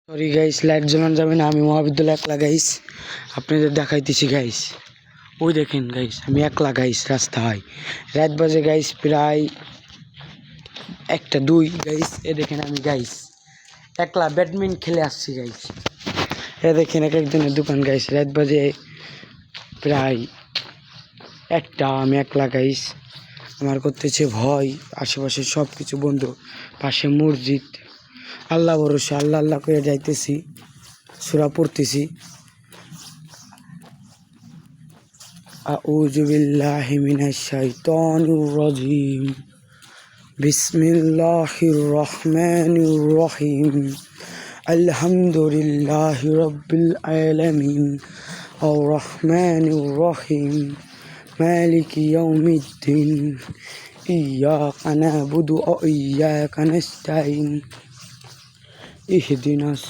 Sorry guys, light জ্বালানো যাবে না। আমি মহাবিদ্যালয়ে একলা গাইস, আপনাদের দেখাইতেছি গাইস। ওই দেখেন গাইস, আমি একলা গাইস, রাস্তায় রাত বাজে গাইস প্রায় 1টা 2 গাইস। এ দেখেন আমি গাইস একলা ব্যাডমিন্টন খেলে আসছি গাইস। এ দেখেন এক একজনের দোকান গাইস, রাত বাজে প্রায় 1টা, আমি একলা গাইস। আমার করতেছে ভয়, আশেপাশে সব কিছু বন্ধ, পাশে মসজিদ। আল্লাহ ভরসা, আল্লাহ আল্লাহ করে যাইতেছি, সূরা পড়তেছি। আউযু বিল্লাহি মিনাশ শাইতানির রাজিম। বিসমিল্লাহির রহমানির রহিম। আলহামদুলিল্লাহি রাব্বিল আলামিন। আর রহমানির রহিম। মালিকি ইয়াউমিদ্দিন। ইয়াকা না'বুদু ওয়া ইয়াকা নাস্তাইন। ইহদিনাস